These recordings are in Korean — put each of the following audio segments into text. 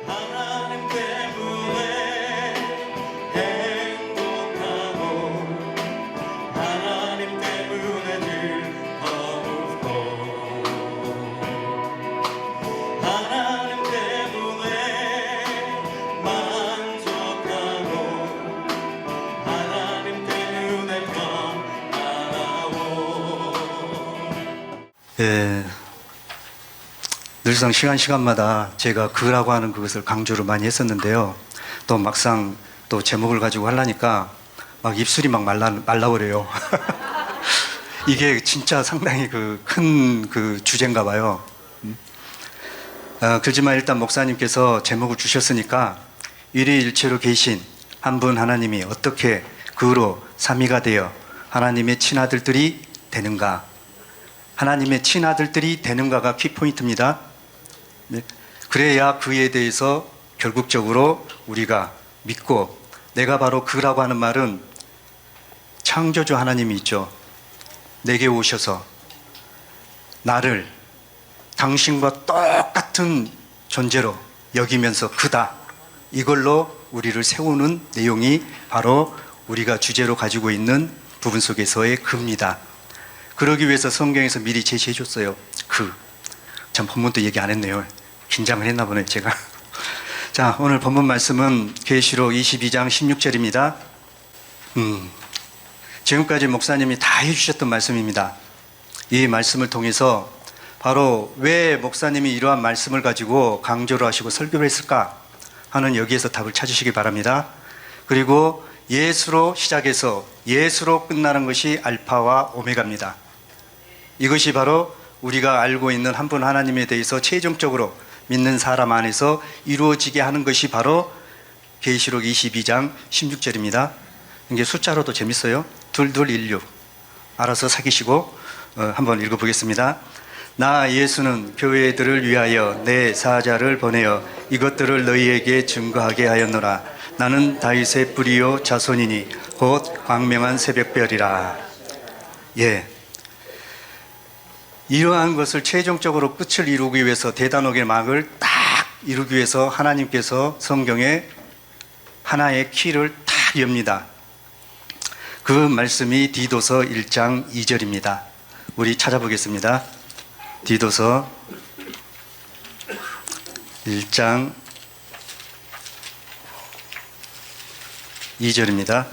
하나님 때문에 행복하고 하나님 때문에 즐겁고 하나님 때문에 만족하고 하나님 때문에 평안하고. 예, 늘상 시간마다 제가 그라고 하는 그것을 강조를 많이 했었는데요. 또 막상 또 제목을 가지고 하려니까 막 입술이 막 말라버려요. 이게 진짜 상당히 큰 주제인가 봐요. 그렇지만 일단 목사님께서 제목을 주셨으니까 일위일체로 계신 한 분 하나님이 어떻게 그로 삼위가 되어 하나님의 친아들들이 되는가, 하나님의 친아들들이 되는가가 키포인트입니다. 네. 그래야 그에 대해서 결국적으로 우리가 믿고, 내가 바로 그라고 하는 말은 창조주 하나님이 있죠. 내게 오셔서 나를 당신과 똑같은 존재로 여기면서 그다, 이걸로 우리를 세우는 내용이 바로 우리가 주제로 가지고 있는 부분 속에서의 그입니다. 그러기 위해서 성경에서 미리 제시해 줬어요. 참 본문도 얘기 안 했네요. 긴장을 했나 보네 제가. 자, 오늘 본문 말씀은 계시록 22장 16절입니다. 지금까지 목사님이 다 해주셨던 말씀입니다. 이 말씀을 통해서 바로 왜 목사님이 이러한 말씀을 가지고 강조를 하시고 설교를 했을까 하는, 여기에서 답을 찾으시기 바랍니다. 그리고 예수로 시작해서 예수로 끝나는 것이 알파와 오메가입니다. 이것이 바로 우리가 알고 있는 한 분 하나님에 대해서 최종적으로 믿는 사람 안에서 이루어지게 하는 것이 바로 계시록 22장 16절입니다. 이게 숫자로도 재밌어요. 2216 알아서 사귀시고 한번 읽어보겠습니다. 나 예수는 교회들을 위하여 내 사자를 보내어 이것들을 너희에게 증거하게 하였노라. 나는 다윗의 뿌리요 자손이니 곧 광명한 새벽별이라. 예, 이러한 것을 최종적으로 끝을 이루기 위해서, 대단하게 막을 딱 이루기 위해서 하나님께서 성경에 하나의 키를 딱 엽니다. 그 말씀이 디도서 1장 2절입니다. 우리 찾아보겠습니다. 디도서 1장 2절입니다.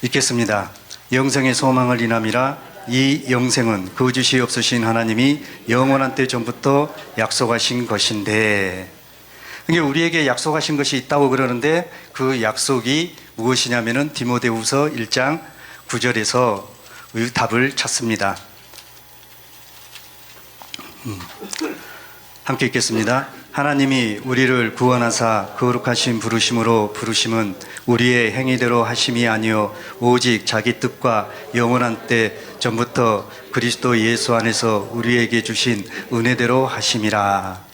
읽겠습니다. 영생의 소망을 인함이라. 이 영생은 거짓이 없으신 하나님이 영원한 때 전부터 약속하신 것인데, 이게 우리에게 약속하신 것이 있다고 그러는데 그 약속이 무엇이냐면은 디모데후서 1장 9절에서 그 답을 찾습니다. 함께 읽겠습니다. 하나님이 우리를 구원하사 거룩하신 부르심으로 부르심은 우리의 행위대로 하심이 아니요 오직 자기 뜻과 영원한 때 전부터 그리스도 예수 안에서 우리에게 주신 은혜대로 하심이라.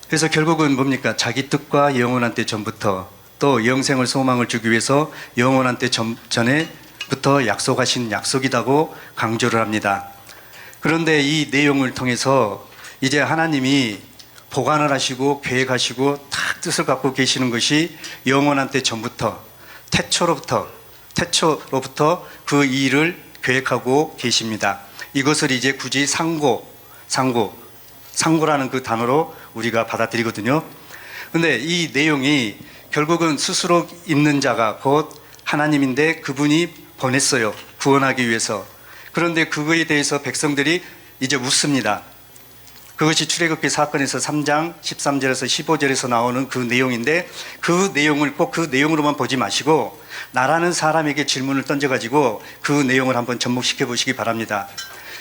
그래서 결국은 뭡니까? 자기 뜻과 영원한 때 전부터, 또 영생을 소망을 주기 위해서 영원한 때 전에부터 약속하신 약속이라고 강조를 합니다. 그런데 이 내용을 통해서 이제 하나님이 보관을 하시고 계획하시고 딱 뜻을 갖고 계시는 것이 영원한 때 전부터, 태초로부터 그 일을 계획하고 계십니다. 이것을 이제 굳이 상고라는 그 단어로 우리가 받아들이거든요. 근데 이 내용이 결국은 스스로 있는 자가 곧 하나님인데 그분이 보냈어요. 구원하기 위해서. 그런데 그거에 대해서 백성들이 이제 묻습니다. 그것이 출애굽기 사건에서 3장 13절에서 15절에서 나오는 그 내용인데, 그 내용을 꼭 그 내용으로만 보지 마시고 나라는 사람에게 질문을 던져가지고 그 내용을 한번 접목시켜 보시기 바랍니다.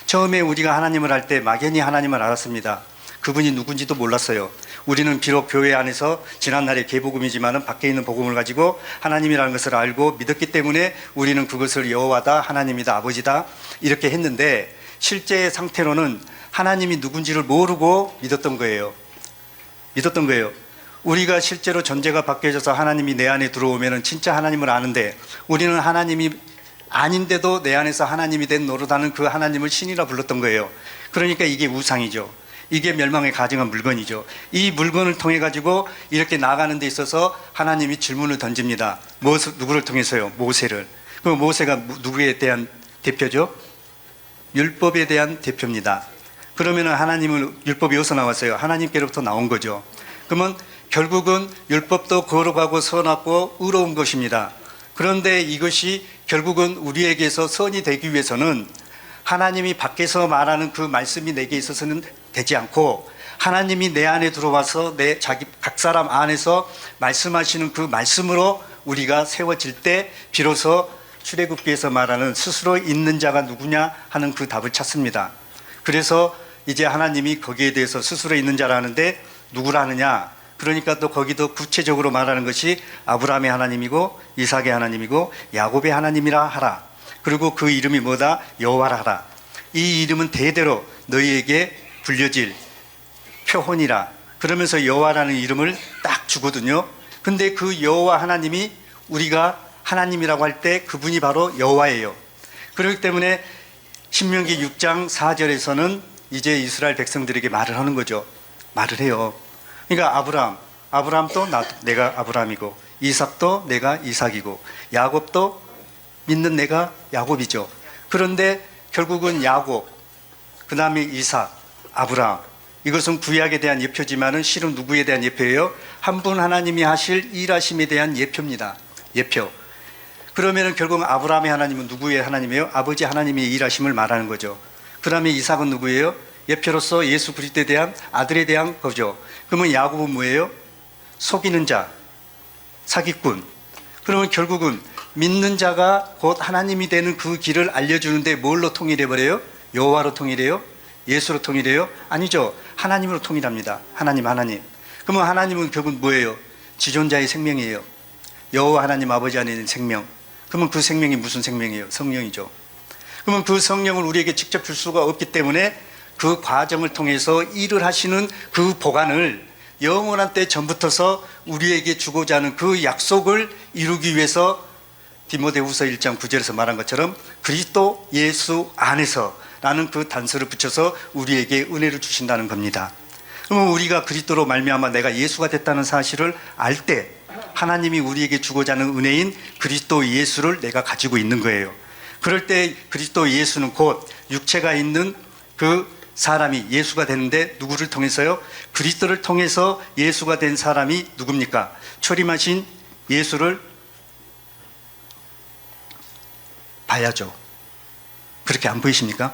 처음에 우리가 하나님을 할 때 막연히 하나님을 알았습니다. 그분이 누군지도 몰랐어요. 우리는 비록 교회 안에서 지난날의 개복음이지만 밖에 있는 복음을 가지고 하나님이라는 것을 알고 믿었기 때문에 우리는 그것을 여호와다, 하나님이다, 아버지다 이렇게 했는데, 실제의 상태로는 하나님이 누군지를 모르고 믿었던 거예요. 우리가 실제로 존재가 바뀌어져서 하나님이 내 안에 들어오면 진짜 하나님을 아는데, 우리는 하나님이 아닌데도 내 안에서 하나님이 된 노릇하는 그 하나님을 신이라 불렀던 거예요. 그러니까 이게 우상이죠. 이게 멸망에 가증한 물건이죠. 이 물건을 통해 가지고 이렇게 나가는 데 있어서 하나님이 질문을 던집니다. 누구를 통해서요? 모세를. 그 모세가 누구에 대한 대표죠? 율법에 대한 대표입니다. 그러면은 하나님은 율법이 어디서 나왔어요? 하나님께로부터 나온 거죠. 그러면 결국은 율법도 거룩하고 선하고 의로운 것입니다. 그런데 이것이 결국은 우리에게서 선이 되기 위해서는 하나님이 밖에서 말하는 그 말씀이 내게 있어서는 되지 않고 하나님이 내 안에 들어와서 각 사람 안에서 말씀하시는 그 말씀으로 우리가 세워질 때 비로소 출애굽기에서 말하는 스스로 있는 자가 누구냐 하는 그 답을 찾습니다. 그래서 이제 하나님이 거기에 대해서 스스로 있는 자라는데 누구라 하느냐? 그러니까 또 거기도 구체적으로 말하는 것이 아브라함의 하나님이고 이삭의 하나님이고 야곱의 하나님이라 하라. 그리고 그 이름이 뭐다? 여호와라 하라. 이 이름은 대대로 너희에게 불려질 표혼이라. 그러면서 여호와라는 이름을 딱 주거든요. 근데 그 여호와 하나님이 우리가 하나님이라고 할 때 그분이 바로 여호와예요. 그렇기 때문에 신명기 6장 4절에서는 이제 이스라엘 백성들에게 말을 하는 거죠. 말을 해요. 그러니까 아브라함도 내가 아브라함이고 이삭도 내가 이삭이고 야곱도 믿는 내가 야곱이죠. 그런데 결국은 야곱, 그 다음에 이삭, 아브라함, 이것은 구약에 대한 예표지만은 실은 누구에 대한 예표예요? 한 분 하나님이 하실 일하심에 대한 예표입니다. 예표. 그러면은 결국 아브라함의 하나님은 누구의 하나님이에요? 아버지 하나님의 일하심을 말하는 거죠. 그 다음에 이삭은 누구예요? 예표로서 예수 그리스도에 대한 아들에 대한 거죠. 그러면 야곱은 뭐예요? 속이는 자, 사기꾼. 그러면 결국은 믿는 자가 곧 하나님이 되는 그 길을 알려주는데 뭘로 통일해 버려요? 여호와로 통일해요? 예수로 통일해요? 아니죠. 하나님으로 통일합니다. 하나님. 그러면 하나님은 결국 뭐예요? 지존자의 생명이에요. 여호와 하나님 아버지 안에 있는 생명. 그러면 그 생명이 무슨 생명이에요? 성령이죠. 그러면 그 성령을 우리에게 직접 줄 수가 없기 때문에 그 과정을 통해서 일을 하시는 그 보관을 영원한 때 전부터서 우리에게 주고자 하는 그 약속을 이루기 위해서 디모데후서 1장 9절에서 말한 것처럼 그리스도 예수 안에서 라는 그 단서를 붙여서 우리에게 은혜를 주신다는 겁니다. 그러면 우리가 그리스도로 말미암아 내가 예수가 됐다는 사실을 알 때 하나님이 우리에게 주고자 하는 은혜인 그리스도 예수를 내가 가지고 있는 거예요. 그럴 때 그리스도 예수는 곧 육체가 있는 그 사람이 예수가 되는데 누구를 통해서요? 그리스도를 통해서 예수가 된 사람이 누굽니까? 초림하신 예수를 봐야죠. 그렇게 안 보이십니까?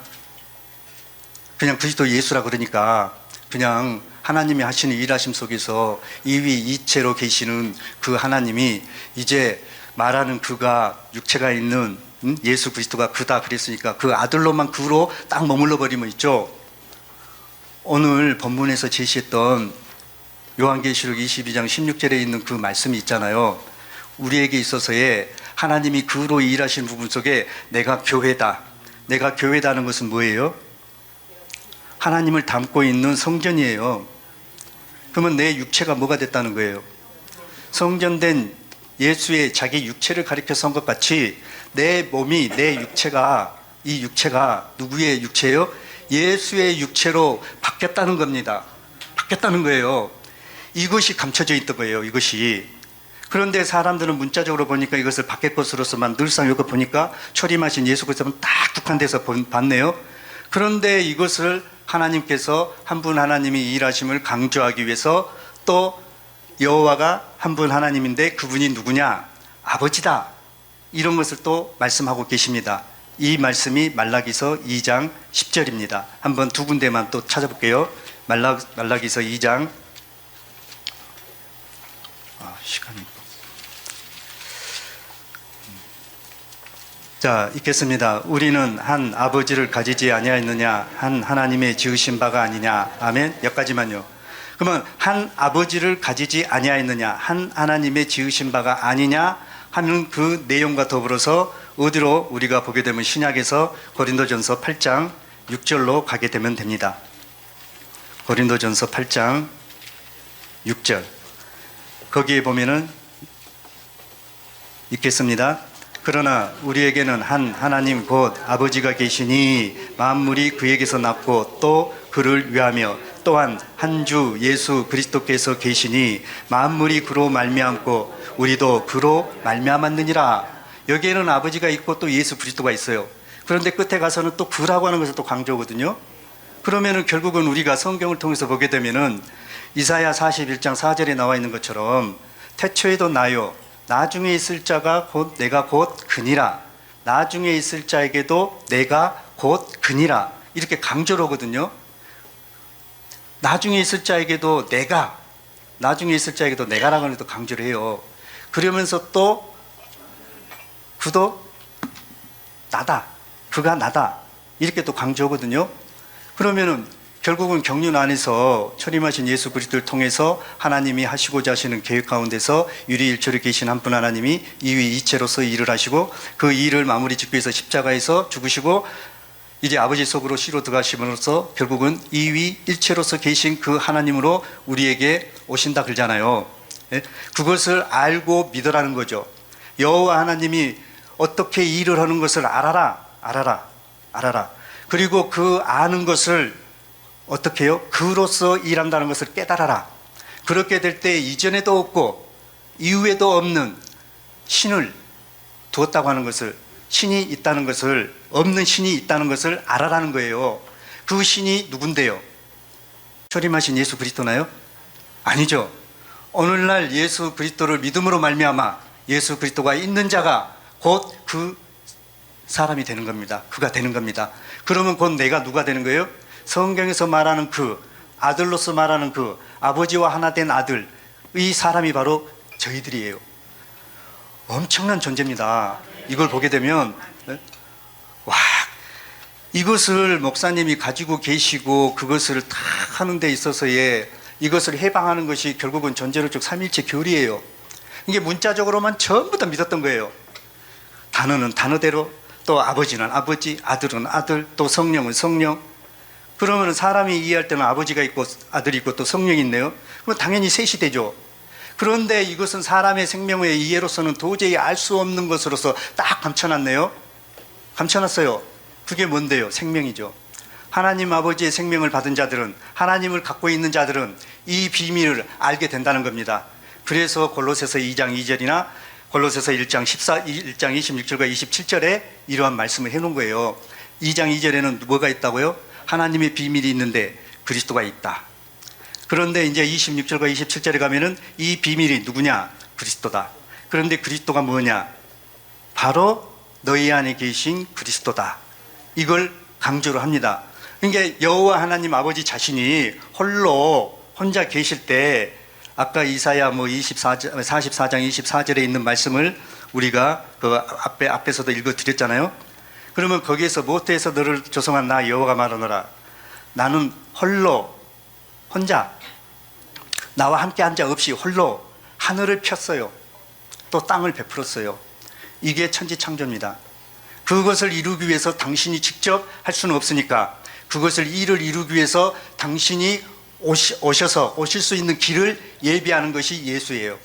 그냥 그리스도 예수라 그러니까 그냥 하나님이 하시는 일하심 속에서 이위 이체로 계시는 그 하나님이 이제 말하는 그가 육체가 있는 예수 그리스도가 그다 그랬으니까 그 아들로만 그로 딱 머물러 버리면 있죠. 오늘 본문에서 제시했던 요한계시록 22장 16절에 있는 그 말씀이 있잖아요. 우리에게 있어서의 하나님이 그로 일하시는 부분 속에 내가 교회다. 내가 교회다는 것은 뭐예요? 하나님을 담고 있는 성전이에요. 그러면 내 육체가 뭐가 됐다는 거예요? 성전된 예수의 자기 육체를 가리켜서 한 것 같이 내 몸이, 내 육체가, 이 육체가 누구의 육체예요? 예수의 육체로 바뀌었다는 겁니다. 바뀌었다는 거예요. 이것이 감춰져 있던 거예요. 이것이. 그런데 사람들은 문자적으로 보니까 이것을 밖의 것으로서만 늘상 이거 보니까 초림하신 예수 그리스도만 딱 국한돼서 봤네요. 그런데 이것을 하나님께서 한 분 하나님이 일하심을 강조하기 위해서 또 여호와가 한 분 하나님인데 그분이 누구냐? 아버지다. 이런 것을 또 말씀하고 계십니다. 이 말씀이 말라기서 2장 10절입니다. 한번 두 군데만 또 찾아볼게요. 말라기서 2장 시간이 자, 읽겠습니다. 우리는 한 아버지를 가지지 아니하였느냐? 한 하나님의 지으신 바가 아니냐? 아멘. 여기까지만요. 그러면 한 아버지를 가지지 아니하였느냐? 한 하나님의 지으신 바가 아니냐? 하는 그 내용과 더불어서 어디로 우리가 보게 되면 신약에서 고린도전서 8장 6절로 가게 되면 됩니다. 고린도전서 8장 6절. 거기에 보면은 읽겠습니다. 그러나 우리에게는 한 하나님 곧 아버지가 계시니 만물이 그에게서 났고 또 그를 위하며 또한 한 주 예수 그리스도께서 계시니 만물이 그로 말미암고 우리도 그로 말미암았느니라. 여기에는 아버지가 있고 또 예수 그리스도가 있어요. 그런데 끝에 가서는 또 그라고 하는 것을 또 강조하거든요. 그러면은 결국은 우리가 성경을 통해서 보게 되면은 이사야 41장 4절에 나와 있는 것처럼 태초에도 나요 나중에 있을 자가 곧 내가 곧 그니라. 나중에 있을 자에게도 내가 곧 그니라. 이렇게 강조를 하거든요. 나중에 있을 자에게도 내가, 나중에 있을 자에게도 내가라고 하는 또 강조를 해요. 그러면서 또 그도 나다, 그가 나다, 이렇게 또 강조하거든요. 그러면은 결국은 경륜 안에서 초림하신 예수 그리스도를 통해서 하나님이 하시고자 하시는 계획 가운데서 유리일체로 계신 한 분 하나님이 이위이체로서 일을 하시고 그 일을 마무리 짓기 위해서 십자가에서 죽으시고 이제 아버지 속으로 씨로 들어가심으로써 결국은 이위일체로서 계신 그 하나님으로 우리에게 오신다 그러잖아요. 그것을 알고 믿으라는 거죠. 여호와 하나님이 어떻게 일을 하는 것을 알아라, 알아라, 알아라. 그리고 그 아는 것을 어떻게 해요? 그로서 일한다는 것을 깨달아라. 그렇게 될 때 이전에도 없고 이후에도 없는 신을 두었다고 하는 것을, 신이 있다는 것을, 없는 신이 있다는 것을 알아라는 거예요. 그 신이 누군데요? 초림하신 예수 그리스도나요? 아니죠. 오늘날 예수 그리스도를 믿음으로 말미암아 예수 그리스도가 있는 자가 곧 그 사람이 되는 겁니다. 그가 되는 겁니다. 그러면 곧 내가 누가 되는 거예요? 성경에서 말하는 그 아들로서 말하는 그 아버지와 하나 된 아들, 이 사람이 바로 저희들이에요. 엄청난 존재입니다. 이걸 보게 되면 와, 이것을 목사님이 가지고 계시고 그것을 다 하는 데 있어서의 이것을 해방하는 것이 결국은 전제로적 삼일체 교리예요. 이게 문자적으로만 전부 다 믿었던 거예요. 단어는 단어대로, 또 아버지는 아버지, 아들은 아들, 또 성령은 성령. 그러면 사람이 이해할 때는 아버지가 있고 아들이 있고 또 성령이 있네요. 그럼 당연히 셋이 되죠. 그런데 이것은 사람의 생명의 이해로서는 도저히 알 수 없는 것으로서 딱 감춰놨네요. 감춰놨어요. 그게 뭔데요? 생명이죠. 하나님 아버지의 생명을 받은 자들은, 하나님을 갖고 있는 자들은 이 비밀을 알게 된다는 겁니다. 그래서 골로새서 2장 2절이나 골로새서 1장 26절과 27절에 이러한 말씀을 해놓은 거예요. 2장 2절에는 뭐가 있다고요? 하나님의 비밀이 있는데 그리스도가 있다. 그런데 이제 26절과 27절에 가면은 이 비밀이 누구냐? 그리스도다. 그런데 그리스도가 뭐냐? 바로 너희 안에 계신 그리스도다. 이걸 강조를 합니다. 그러니까 여호와 하나님 아버지 자신이 홀로 혼자 계실 때 아까 이사야 44장 24절에 있는 말씀을 우리가 그 앞에서도 읽어 드렸잖아요. 그러면 거기에서 모태에서 너를 조성한 나 여호와가 말하노라. 나는 홀로 혼자 나와 함께 한 자 없이 홀로 하늘을 폈어요. 또 땅을 베풀었어요. 이게 천지창조입니다. 그것을 이루기 위해서 당신이 직접 할 수는 없으니까 그것을 일을 이루기 위해서 당신이 오셔서 오실 수 있는 길을 예비하는 것이 예수예요.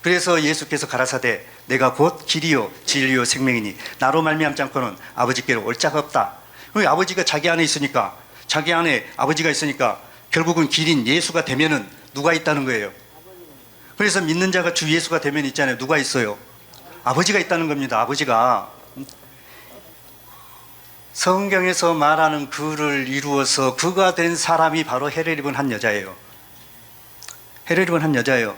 그래서 예수께서 가라사대 내가 곧 길이요 진리요 생명이니 나로 말미암지 않고는 아버지께로 올 자가 없다. 아버지가 자기 안에 있으니까, 자기 안에 아버지가 있으니까 결국은 길인 예수가 되면은 누가 있다는 거예요? 그래서 믿는 자가 주 예수가 되면 있잖아요. 누가 있어요? 아버지가 있다는 겁니다. 아버지가. 성경에서 말하는 그를 이루어서 그가 된 사람이 바로 해를 입은 한 여자예요. 해를 입은 한 여자예요.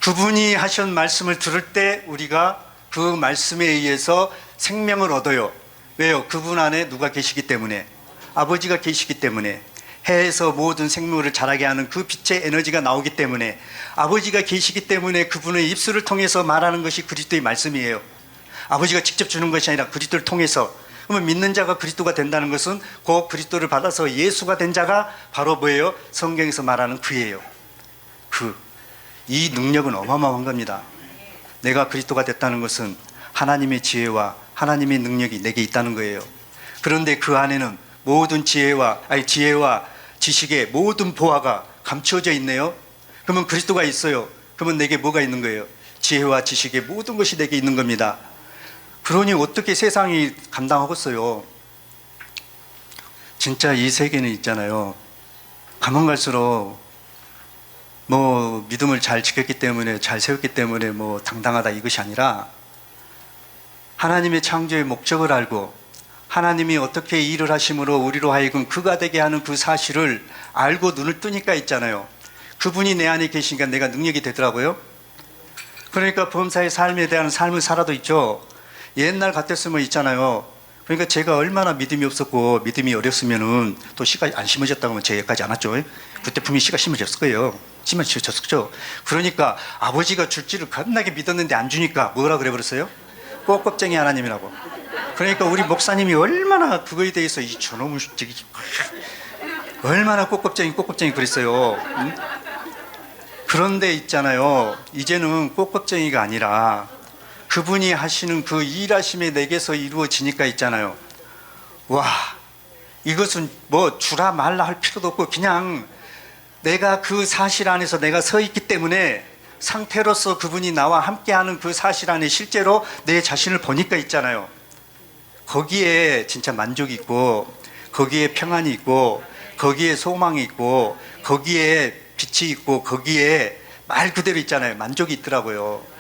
그분이 하신 말씀을 들을 때 우리가 그 말씀에 의해서 생명을 얻어요. 왜요? 그분 안에 누가 계시기 때문에, 아버지가 계시기 때문에, 해에서 모든 생물을 자라게 하는 그 빛의 에너지가 나오기 때문에, 아버지가 계시기 때문에 그분의 입술을 통해서 말하는 것이 그리스도의 말씀이에요. 아버지가 직접 주는 것이 아니라 그리스도를 통해서. 그러면 믿는 자가 그리스도가 된다는 것은 그 그리스도를 받아서 예수가 된 자가 바로 뭐예요? 성경에서 말하는 그예요. 이 능력은 어마어마한 겁니다. 내가 그리스도가 됐다는 것은 하나님의 지혜와 하나님의 능력이 내게 있다는 거예요. 그런데 그 안에는 모든 지혜와 지식의 모든 보화가 감추어져 있네요. 그러면 그리스도가 있어요. 그러면 내게 뭐가 있는 거예요? 지혜와 지식의 모든 것이 내게 있는 겁니다. 그러니 어떻게 세상이 감당하겠어요? 진짜 이 세계는 있잖아요. 가면 갈수록 뭐 믿음을 잘 지켰기 때문에, 잘 세웠기 때문에 뭐 당당하다 이것이 아니라, 하나님의 창조의 목적을 알고 하나님이 어떻게 일을 하심으로 우리로 하여금 그가 되게 하는 그 사실을 알고 눈을 뜨니까 있잖아요. 그분이 내 안에 계시니까 내가 능력이 되더라고요. 그러니까 범사의 삶에 대한 삶을 살아도 있죠. 옛날 같았으면 있잖아요. 그러니까 제가 얼마나 믿음이 없었고 믿음이 어렸으면은 또 씨가 안 심어졌다고 하면 제 얘기까지 안 왔죠. 그때 분명히 씨가 심어졌을 거예요. 심어졌었죠. 그러니까 아버지가 줄지를 겁나게 믿었는데 안 주니까 뭐라 그래 버렸어요? 꼬껍쟁이 하나님이라고. 그러니까 우리 목사님이 얼마나 그거에 대해서 이 저놈의 저기 얼마나 꼬껍쟁이 그랬어요. 응? 그런데 있잖아요. 이제는 꼬껍쟁이가 아니라 그분이 하시는 그 일하심이 내게서 이루어지니까 있잖아요. 와, 이것은 뭐 주라 말라 할 필요도 없고 그냥 내가 그 사실 안에서 내가 서 있기 때문에 상태로서 그분이 나와 함께하는 그 사실 안에 실제로 내 자신을 보니까 있잖아요. 거기에 진짜 만족이 있고, 거기에 평안이 있고, 거기에 소망이 있고, 거기에 빛이 있고, 거기에 말 그대로 있잖아요. 만족이 있더라고요.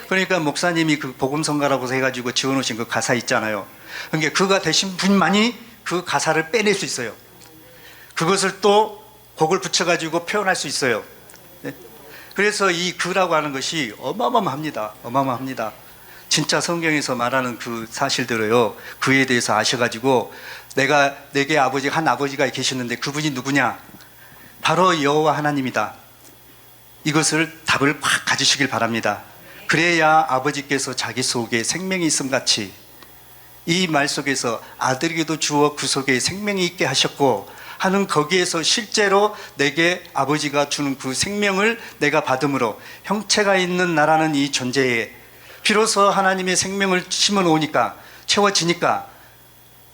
그러니까 목사님이 그 복음성가라고 해가지고 지어놓으신 그 가사 있잖아요. 그러니까 그가 되신 분만이 그 가사를 빼낼 수 있어요. 그것을 또 곡을 붙여가지고 표현할 수 있어요. 그래서 이 그라고 하는 것이 어마어마합니다. 어마어마합니다. 진짜 성경에서 말하는 그 사실들을요, 그에 대해서 아셔가지고 내게 한 아버지가 계시는데 그분이 누구냐? 바로 여호와 하나님이다. 이것을 답을 확 가지시길 바랍니다. 그래야 아버지께서 자기 속에 생명이 있음 같이 이 말 속에서 아들에게도 주어 그 속에 생명이 있게 하셨고 하는 거기에서 실제로 내게 아버지가 주는 그 생명을 내가 받음으로 형체가 있는 나라는 이 존재에 비로소 하나님의 생명을 심어 놓으니까 채워지니까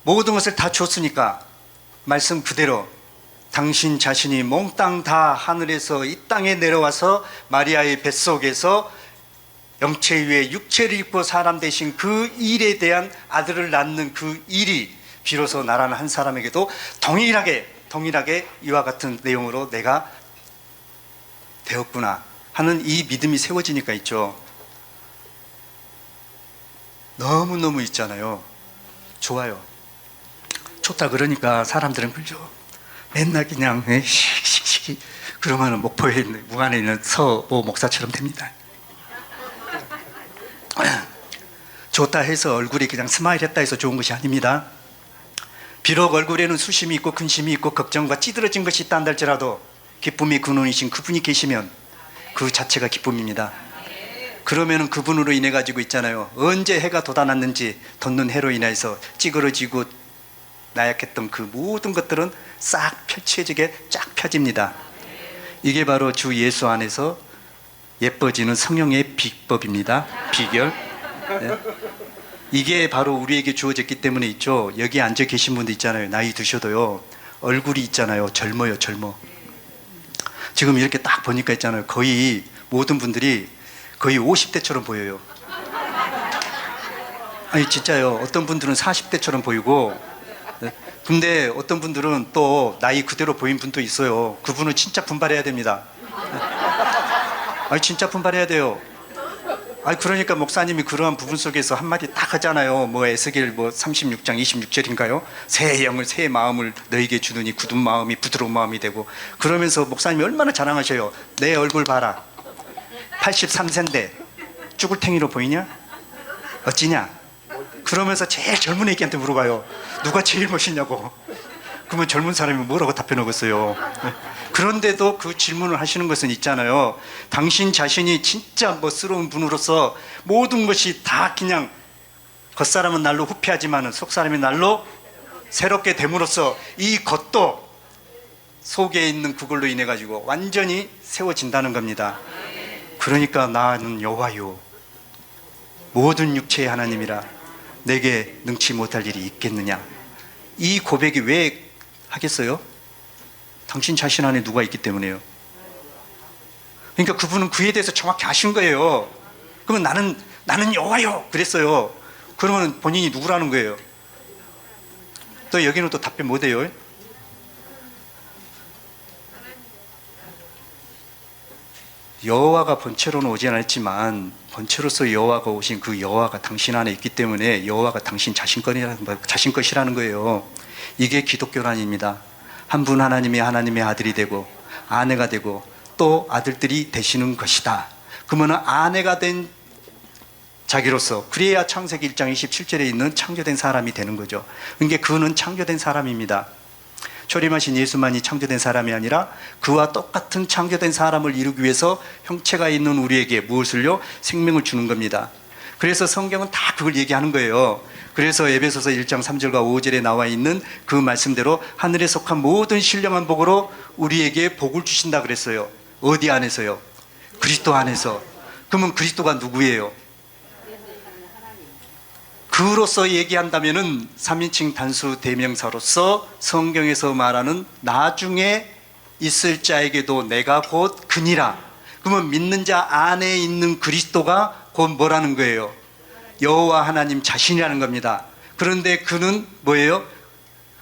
모든 것을 다 줬으니까 말씀 그대로 당신 자신이 몽땅 다 하늘에서 이 땅에 내려와서 마리아의 뱃속에서 영체 위에 육체를 입고 사람 되신 그 일에 대한 아들을 낳는 그 일이 비로소 나라는 한 사람에게도 동일하게 이와 같은 내용으로 내가 되었구나 하는 이 믿음이 세워지니까 있죠. 너무너무 있잖아요. 좋아요. 좋다 그러니까 사람들은 그죠. 맨날 그냥 씩씩씩 그러면 목포에 있는 무안에 있는 서보 목사처럼 됩니다. 좋다 해서 얼굴이 그냥 스마일 했다 해서 좋은 것이 아닙니다. 비록 얼굴에는 수심이 있고 근심이 있고 걱정과 찌들어진 것이 있다 한달지라도 기쁨이 근원이신 그분이 계시면 그 자체가 기쁨입니다. 그러면은 그분으로 인해 가지고 있잖아요. 언제 해가 돋아났는지 돋는 해로 인해서 찌그러지고 나약했던 그 모든 것들은 싹 펼쳐지게 쫙 펴집니다. 이게 바로 주 예수 안에서 예뻐지는 성령의 비법입니다. 비결. 네. 이게 바로 우리에게 주어졌기 때문에 있죠. 여기 앉아 계신 분들 있잖아요. 나이 드셔도요. 얼굴이 있잖아요. 젊어요. 젊어. 지금 이렇게 딱 보니까 있잖아요. 거의 모든 분들이 거의 50대처럼 보여요. 아니 진짜요. 어떤 분들은 40대처럼 보이고, 근데 어떤 분들은 또 나이 그대로 보인 분도 있어요. 그분은 진짜 분발해야 됩니다. 아니 진짜 분발해야 돼요. 아니 그러니까 목사님이 그러한 부분 속에서 한마디 딱 하잖아요. 뭐 에스겔 뭐 36장 26절인가요? 새 영을 새 마음을 너에게 주느니 굳은 마음이 부드러운 마음이 되고, 그러면서 목사님이 얼마나 자랑하셔요. 내 얼굴 봐라. 83세인데 쭈글탱이로 보이냐? 어찌냐? 그러면서 제일 젊은 애기한테 물어봐요. 누가 제일 멋있냐고. 그러면 젊은 사람이 뭐라고 답변하겠어요. 그런데도 그 질문을 하시는 것은 있잖아요. 당신 자신이 진짜 멋스러운 분으로서 모든 것이 다 그냥 겉사람은 날로 후패하지만 속사람이 날로 새롭게 됨으로써 이 겉도 속에 있는 그걸로 인해 가지고 완전히 세워진다는 겁니다. 그러니까 나는 여호와요 모든 육체의 하나님이라 내게 능치 못할 일이 있겠느냐. 이 고백이 왜 하겠어요? 당신 자신 안에 누가 있기 때문에요. 그러니까 그분은 그에 대해서 정확히 아신 거예요. 그러면 나는 여호와요 그랬어요. 그러면 본인이 누구라는 거예요? 또 여기는 또 답변 못 해요. 여호와가 본체로는 오지 않았지만 본체로서 여호와가 오신 그 여호와가 당신 안에 있기 때문에 여호와가 당신 자신 것이라는 거예요. 이게 기독교란입니다. 한 분 하나님이 하나님의 아들이 되고 아내가 되고 또 아들들이 되시는 것이다. 그러면 아내가 된 자기로서 그래야 창세기 1장 27절에 있는 창조된 사람이 되는 거죠. 그러니까 그는 창조된 사람입니다. 초림하신 예수만이 창조된 사람이 아니라 그와 똑같은 창조된 사람을 이루기 위해서 형체가 있는 우리에게 무엇을요? 생명을 주는 겁니다. 그래서 성경은 다 그걸 얘기하는 거예요. 그래서 에베소서 1장 3절과 5절에 나와 있는 그 말씀대로 하늘에 속한 모든 신령한 복으로 우리에게 복을 주신다 그랬어요. 어디 안에서요? 그리스도 안에서. 그러면 그리스도가 누구예요? 그로서 얘기한다면은 3인칭 단수 대명사로서 성경에서 말하는 나중에 있을 자에게도 내가 곧 그니라. 그러면 믿는 자 안에 있는 그리스도가 곧 뭐라는 거예요? 여호와 하나님 자신이라는 겁니다. 그런데 그는 뭐예요?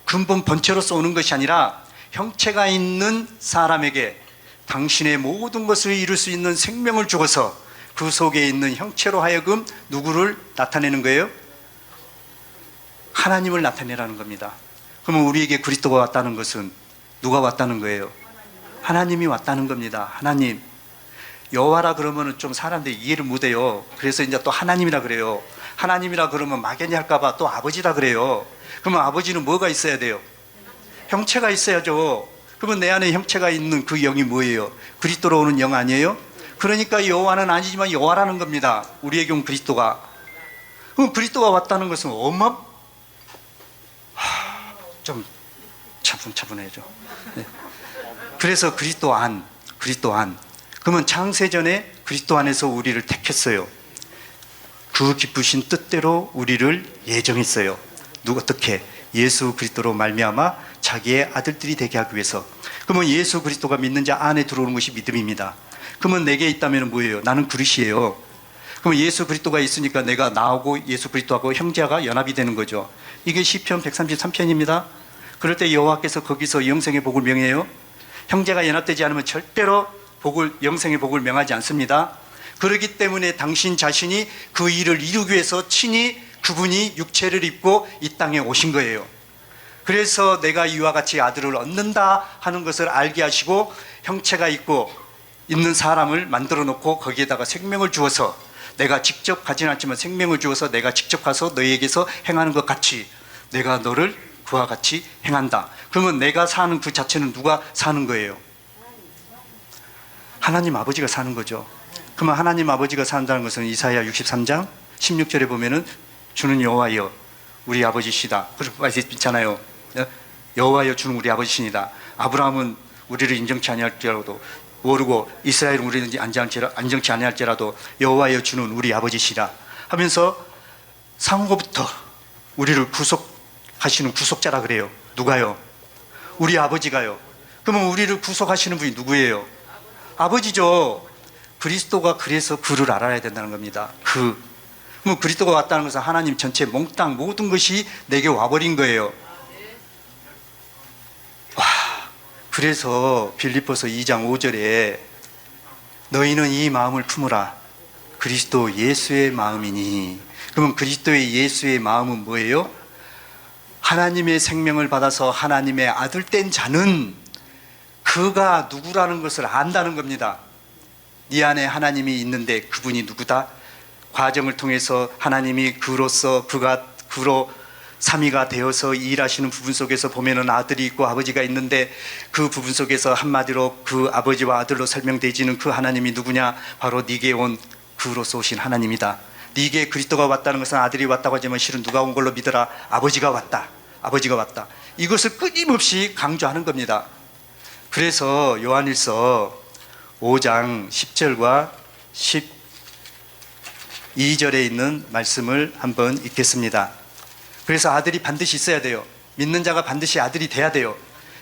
근본 본체로서 오는 것이 아니라 형체가 있는 사람에게 당신의 모든 것을 이룰 수 있는 생명을 주어서 그 속에 있는 형체로 하여금 누구를 나타내는 거예요? 하나님을 나타내라는 겁니다. 그러면 우리에게 그리스도가 왔다는 것은 누가 왔다는 거예요? 하나님이 왔다는 겁니다. 하나님. 여호와라 그러면 좀 사람들이 이해를 못해요. 그래서 이제 또 하나님이라 그래요. 하나님이라 그러면 막연히 할까봐 또 아버지라 그래요. 그러면 아버지는 뭐가 있어야 돼요? 형체가 있어야죠. 그러면 내 안에 형체가 있는 그 영이 뭐예요? 그리스도로 오는 영 아니에요? 그러니까 여호와는 아니지만 여호와라는 겁니다. 우리의 경 그리스도가. 그럼 그리스도가 왔다는 것은 좀 차분해야죠. 네. 그래서 그리스도 안. 그러면 창세전에 그리스도 안에서 우리를 택했어요. 그 기쁘신 뜻대로 우리를 예정했어요. 어떻게? 예수 그리스도로 말미암아 자기의 아들들이 되게 하기 위해서. 그러면 예수 그리스도가 믿는 자 안에 들어오는 것이 믿음입니다. 그러면 내게 있다면 뭐예요? 나는 그릇이에요. 그럼 예수 그리스도가 있으니까 내가 나하고 예수 그리스도하고 형제가 연합이 되는 거죠. 이게 시편 133편입니다. 그럴 때 여호와께서 거기서 영생의 복을 명해요. 형제가 연합되지 않으면 절대로 영생의 복을 명하지 않습니다. 그렇기 때문에 당신 자신이 그 일을 이루기 위해서 친히 그분이 육체를 입고 이 땅에 오신 거예요. 그래서 내가 이와 같이 아들을 얻는다 하는 것을 알게 하시고 형체가 있고 있는 사람을 만들어 놓고 거기에다가 생명을 주어서 내가 직접 가진 않지만 생명을 주어서 내가 직접 가서 너희에게서 행하는 것 같이 내가 너를 그와 같이 행한다. 그러면 내가 사는 그 자체는 누가 사는 거예요? 하나님 아버지가 사는 거죠. 그러면 하나님 아버지가 산다는 것은 이사야 63장 16절에 보면은 주는 여호와여 우리 아버지시다. 그런 말씀 있잖아요. 여호와여 주는 우리 아버지시니다. 아브라함은 우리를 인정치 아니할지라도 모르고 이스라엘은 우리는 안정치 아니할지라도 여호와여 주는 우리 아버지시라 하면서 상고부터 우리를 구속하시는 구속자라 그래요. 누가요? 우리 아버지가요. 그러면 우리를 구속하시는 분이 누구예요? 아버지죠. 그리스도가 그래서 그를 알아야 된다는 겁니다. 그럼 그리스도가 왔다는 것은 하나님 전체 몽땅 모든 것이 내게 와버린 거예요. 그래서 빌립보서 2장 5절에 너희는 이 마음을 품으라. 그리스도 예수의 마음이니. 그러면 그리스도의 예수의 마음은 뭐예요? 하나님의 생명을 받아서 하나님의 아들 된 자는 그가 누구라는 것을 안다는 겁니다. 네 안에 하나님이 있는데 그분이 누구다? 과정을 통해서 하나님이 그가 그로 삼위가 되어서 일하시는 부분 속에서 보면은 아들이 있고 아버지가 있는데 그 부분 속에서 한마디로 그 아버지와 아들로 설명되지는 그 하나님이 누구냐? 바로 네게 온 그로서 오신 하나님이다. 네게 그리스도가 왔다는 것은 아들이 왔다고 하지만 실은 누가 온 걸로 믿어라. 아버지가 왔다. 이것을 끊임없이 강조하는 겁니다. 그래서 요한일서 5장 10절과 12절에 있는 말씀을 한번 읽겠습니다. 그래서 아들이 반드시 있어야 돼요. 믿는 자가 반드시 아들이 돼야 돼요.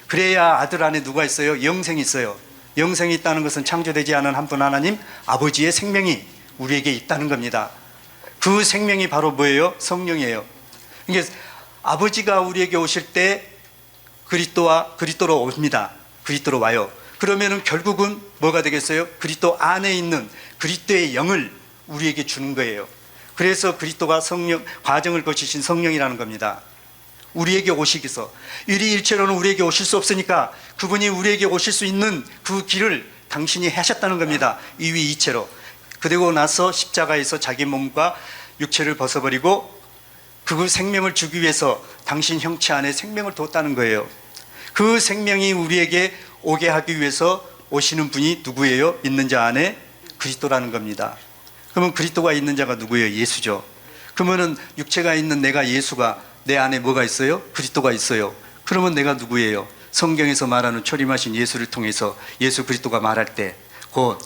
그래야 아들 안에 누가 있어요? 영생이 있어요. 영생이 있다는 것은 창조되지 않은 한 분 하나님 아버지의 생명이 우리에게 있다는 겁니다. 그 생명이 바로 뭐예요? 성령이에요. 그러니까 아버지가 우리에게 오실 때 그리스도로 옵니다. 그리스도로 와요. 그러면은 결국은 뭐가 되겠어요? 그리스도 안에 있는 그리스도의 영을 우리에게 주는 거예요. 그래서 그리스도가 성령 과정을 거치신 성령이라는 겁니다. 우리에게 오시기서 일희일체로는 우리에게 오실 수 없으니까 그분이 우리에게 오실 수 있는 그 길을 당신이 하셨다는 겁니다. 이위이체로. 그리고 나서 십자가에서 자기 몸과 육체를 벗어버리고 그 생명을 주기 위해서 당신 형체 안에 생명을 뒀다는 거예요. 그 생명이 우리에게 오게 하기 위해서 오시는 분이 누구예요? 있는 자 안에 그리스도라는 겁니다. 그러면 그리스도가 있는 자가 누구예요? 예수죠. 그러면은 육체가 있는 내가 예수가 내 안에 뭐가 있어요? 그리스도가 있어요. 그러면 내가 누구예요? 성경에서 말하는 초림하신 예수를 통해서 예수 그리스도가 말할 때 곧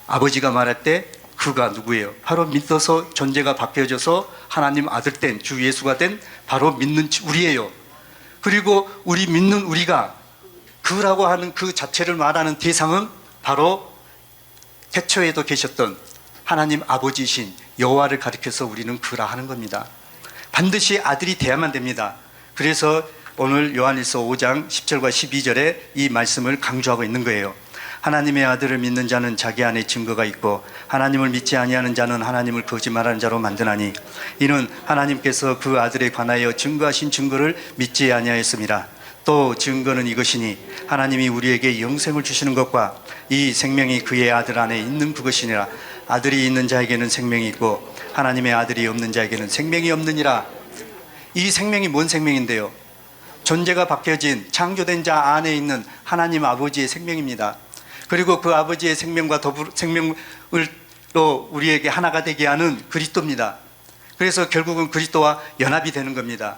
아버지가 말할 때 그가 누구예요? 바로 믿어서 존재가 바뀌어져서 하나님 아들 된 주 예수가 된 바로 믿는 우리예요. 그리고 우리 믿는 우리가 그라고 하는 그 자체를 말하는 대상은 바로 태초에도 계셨던 하나님 아버지이신 여호와를 가리켜서 우리는 그라 하는 겁니다. 반드시 아들이 돼야만 됩니다. 그래서 오늘 요한일서 5장 10절과 12절에 이 말씀을 강조하고 있는 거예요. 하나님의 아들을 믿는 자는 자기 안에 증거가 있고 하나님을 믿지 아니하는 자는 하나님을 거짓말하는 자로 만드나니 이는 하나님께서 그 아들에 관하여 증거하신 증거를 믿지 아니하였습니다. 또 증거는 이것이니 하나님이 우리에게 영생을 주시는 것과 이 생명이 그의 아들 안에 있는 그것이니라. 아들이 있는 자에게는 생명이 있고 하나님의 아들이 없는 자에게는 생명이 없느니라. 이 생명이 뭔 생명인데요? 존재가 바뀌어진 창조된 자 안에 있는 하나님 아버지의 생명입니다. 그리고 그 아버지의 생명과 더불어 생명으로 우리에게 하나가 되게 하는 그리스도입니다. 그래서 결국은 그리스도와 연합이 되는 겁니다.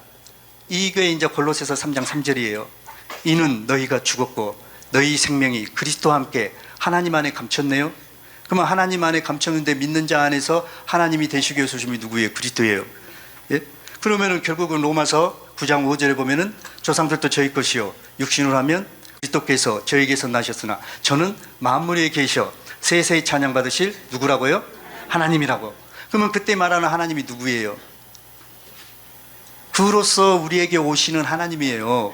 이게 이제 골로새서 3장 3절이에요. 이는 너희가 죽었고 너희 생명이 그리스도와 함께 하나님 안에 감췄네요. 그러면 하나님 안에 감췄는데 믿는 자 안에서 하나님이 되시기 위해서 오심이 누구예요? 그리스도예요. 예? 그러면은 결국은 로마서 9장 5절에 보면은 조상들도 저희 것이요 육신으로 하면 그리스도께서 저에게서 나셨으나 저는 만물에 계셔 세세히 찬양받으실 누구라고요? 하나님이라고. 그러면 그때 말하는 하나님이 누구예요? 그로서 우리에게 오시는 하나님이에요.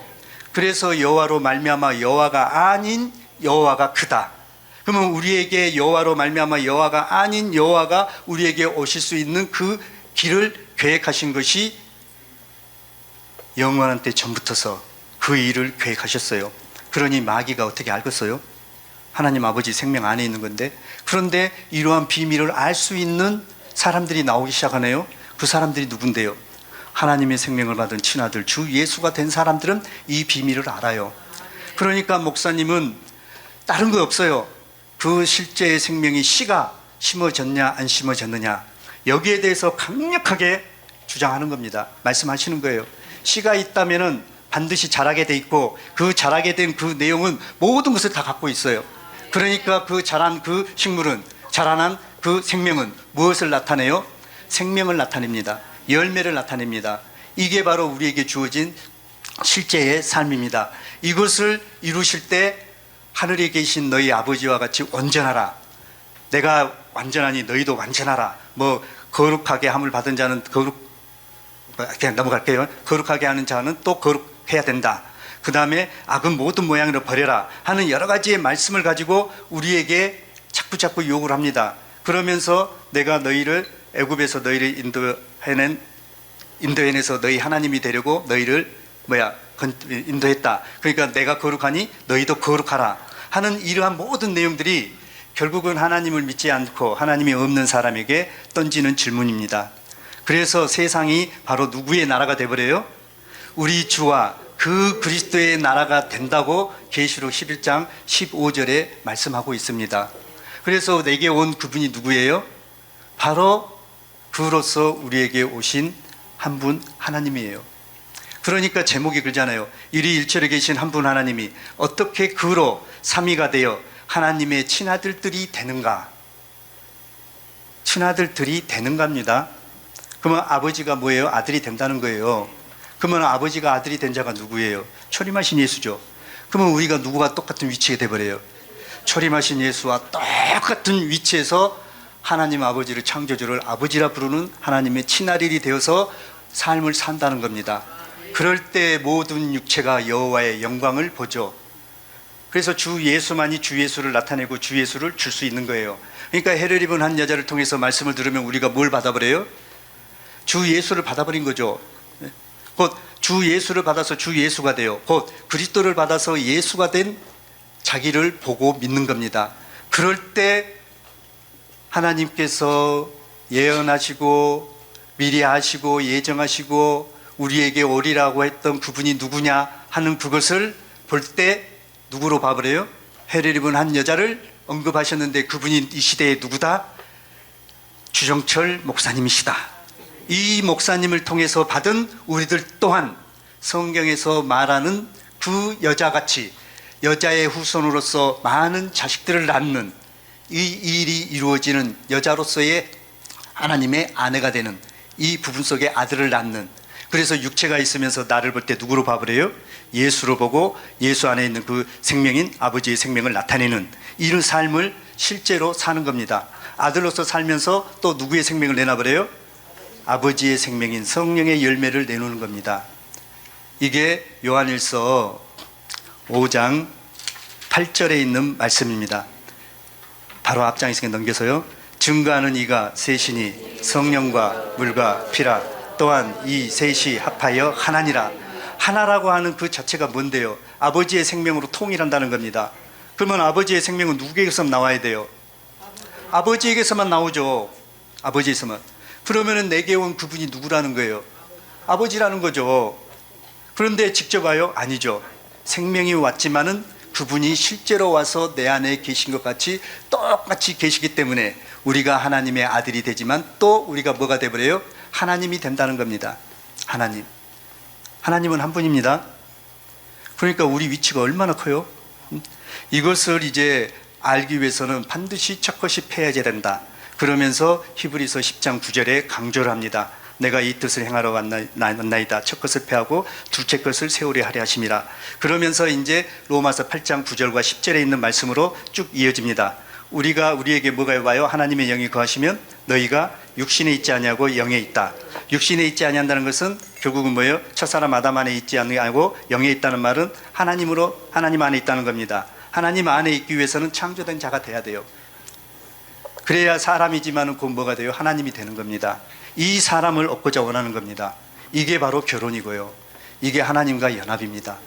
그래서 여호와로 말미암아 여호와가 아닌 여호와가 크다. 그러면 우리에게 여호와로 말미암아 여호와가 아닌 여호와가 우리에게 오실 수 있는 그 길을 계획하신 것이 영원한 때 전부터서 그 일을 계획하셨어요. 그러니 마귀가 어떻게 알겠어요? 하나님 아버지 생명 안에 있는 건데. 그런데 이러한 비밀을 알 수 있는 사람들이 나오기 시작하네요. 그 사람들이 누군데요? 하나님의 생명을 받은 친아들 주 예수가 된 사람들은 이 비밀을 알아요. 그러니까 목사님은 다른 거 없어요. 그 실제의 생명이 씨가 심어졌냐 안 심어졌느냐 여기에 대해서 강력하게 주장하는 겁니다. 말씀하시는 거예요. 씨가 있다면은 반드시 자라게 돼 있고 그 자라게 된 그 내용은 모든 것을 다 갖고 있어요. 그러니까 그 자란 그 식물은 자라난 그 생명은 무엇을 나타내요? 생명을 나타냅니다. 열매를 나타냅니다. 이게 바로 우리에게 주어진 실제의 삶입니다. 이것을 이루실 때 하늘에 계신 너희 아버지와 같이 온전하라. 내가 완전하니 너희도 완전하라. 뭐 거룩하게 함을 받은 자는 그냥 넘어갈게요. 거룩하게 하는 자는 또 거룩해야 된다. 그 다음에 악은 모든 모양으로 버려라 하는 여러 가지의 말씀을 가지고 우리에게 자꾸 요구를 합니다. 그러면서 내가 너희를 애굽에서 너희를 인도해내서 너희 하나님이 되려고 너희를 인도했다. 그러니까 내가 거룩하니 너희도 거룩하라 하는 이러한 모든 내용들이 결국은 하나님을 믿지 않고 하나님이 없는 사람에게 던지는 질문입니다. 그래서 세상이 바로 누구의 나라가 되어버려요? 우리 주와 그 그리스도의 나라가 된다고 계시록 11장 15절에 말씀하고 있습니다. 그래서 내게 온 그분이 누구예요? 바로 그로서 우리에게 오신 한 분 하나님이에요. 그러니까 제목이 그러잖아요. 일희일체로 계신 한 분 하나님이 어떻게 그로 삼위가 되어 하나님의 친아들들이 되는가? 친아들들이 되는가입니다. 그러면 아버지가 뭐예요? 아들이 된다는 거예요. 그러면 아버지가 아들이 된 자가 누구예요? 초림하신 예수죠. 그러면 우리가 누구와 똑같은 위치에 돼버려요? 초림하신 예수와 똑같은 위치에서 하나님 아버지를 창조주를 아버지라 부르는 하나님의 친아들이 되어서 삶을 산다는 겁니다. 그럴 때 모든 육체가 여호와의 영광을 보죠. 그래서 주 예수만이 주 예수를 나타내고 주 예수를 줄 수 있는 거예요. 그러니까 해를 입은 한 여자를 통해서 말씀을 들으면 우리가 뭘 받아버려요? 주 예수를 받아버린 거죠. 곧 주 예수를 받아서 주 예수가 돼요. 곧 그리스도를 받아서 예수가 된 자기를 보고 믿는 겁니다. 그럴 때 하나님께서 예언하시고 미리 아시고 예정하시고 우리에게 오리라고 했던 그분이 누구냐 하는 그것을 볼 때 누구로 봐버려요? 해를 입은 한 여자를 언급하셨는데 그분이 이 시대의 누구다? 주정철 목사님이시다. 이 목사님을 통해서 받은 우리들 또한 성경에서 말하는 그 여자같이 여자의 후손으로서 많은 자식들을 낳는 이 일이 이루어지는 여자로서의 하나님의 아내가 되는 이 부분 속에 아들을 낳는, 그래서 육체가 있으면서 나를 볼 때 누구로 봐버려요? 예수로 보고 예수 안에 있는 그 생명인 아버지의 생명을 나타내는 이런 삶을 실제로 사는 겁니다. 아들로서 살면서 또 누구의 생명을 내놔버려요? 아버지의 생명인 성령의 열매를 내놓는 겁니다. 이게 요한일서 5장 8절에 있는 말씀입니다. 바로 앞장에 있으니까 넘겨서요. 증거하는 이가 셋이니 성령과 물과 피라. 또한 이 셋이 합하여 하나니라. 하나라고 하는 그 자체가 뭔데요? 아버지의 생명으로 통일한다는 겁니다. 그러면 아버지의 생명은 누구에게서 나와야 돼요? 아버지에게서만 나오죠. 아버지에서만. 그러면은 내게 온 그분이 누구라는 거예요? 아버지라는 거죠. 그런데 직접 와요? 아니죠. 생명이 왔지만은 그분이 실제로 와서 내 안에 계신 것 같이 똑같이 계시기 때문에 우리가 하나님의 아들이 되지만 또 우리가 뭐가 되버려요? 하나님이 된다는 겁니다. 하나님은 한 분입니다. 그러니까 우리 위치가 얼마나 커요? 이것을 이제 알기 위해서는 반드시 첫 것이 패해야 된다. 그러면서 히브리서 10장 9절에 강조를 합니다. 내가 이 뜻을 행하러 왔나이다. 첫 것을 패하고 둘째 것을 세우려 하려 하심이라. 그러면서 이제 로마서 8장 9절과 10절에 있는 말씀으로 쭉 이어집니다. 우리에게 뭐가 와요? 하나님의 영이 거하시면 너희가 육신에 있지 아니하고 영에 있다. 육신에 있지 아니한다는 것은 결국은 뭐예요? 첫사람 아담 안에 있지 아니하고 영에 있다는 말은 하나님 안에 있다는 겁니다. 하나님 안에 있기 위해서는 창조된 자가 돼야 돼요. 그래야 사람이지만은 곧 뭐가 돼요? 하나님이 되는 겁니다. 이 사람을 얻고자 원하는 겁니다. 이게 바로 결혼이고요. 이게 하나님과 연합입니다.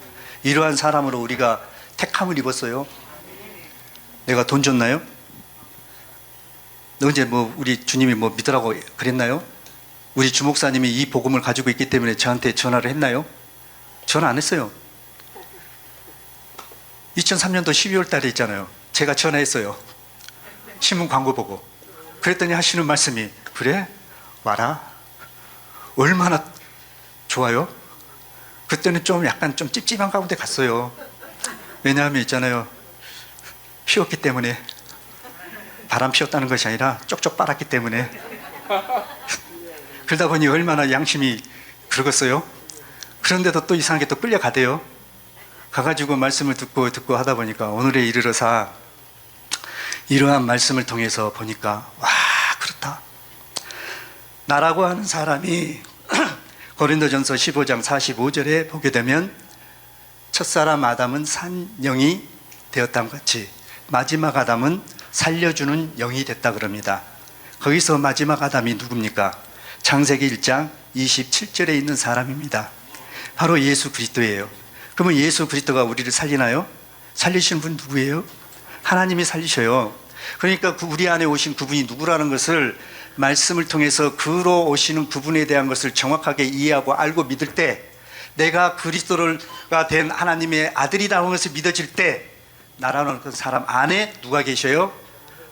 이러한 사람으로 우리가 택함을 입었어요. 내가 돈 줬나요? 언제 우리 주님이 믿으라고 그랬나요? 우리 주목사님이 이 복음을 가지고 있기 때문에 저한테 전화를 했나요? 전화 안 했어요. 2003년도 12월 달에 있잖아요. 제가 전화했어요. 신문 광고 보고. 그랬더니 하시는 말씀이 그래? 와라. 얼마나 좋아요? 그때는 약간 찝찝한 가운데 갔어요. 왜냐하면 있잖아요. 피웠기 때문에. 바람 피웠다는 것이 아니라 쪽쪽 빨았기 때문에. 그러다 보니 얼마나 양심이 긁었어요. 그런데도 또 이상하게 또 끌려가대요. 가가지고 말씀을 듣고 하다 보니까 오늘에 이르러서 이러한 말씀을 통해서 보니까 와, 그렇다. 나라고 하는 사람이 고린도전서 15장 45절에 보게 되면 첫사람 아담은 산 영이 되었다는 같이 마지막 아담은 살려주는 영이 됐다 그럽니다. 거기서 마지막 아담이 누굽니까? 창세기 1장 27절에 있는 사람입니다. 바로 예수 그리스도예요. 그러면 예수 그리스도가 우리를 살리나요? 살리시는 분 누구예요? 하나님이 살리셔요. 그러니까 우리 안에 오신 그분이 누구라는 것을 말씀을 통해서 그로 오시는 그분에 대한 것을 정확하게 이해하고 알고 믿을 때, 내가 그리스도가 된 하나님의 아들이라는 것을 믿어질 때 나라는 그 사람 안에 누가 계셔요?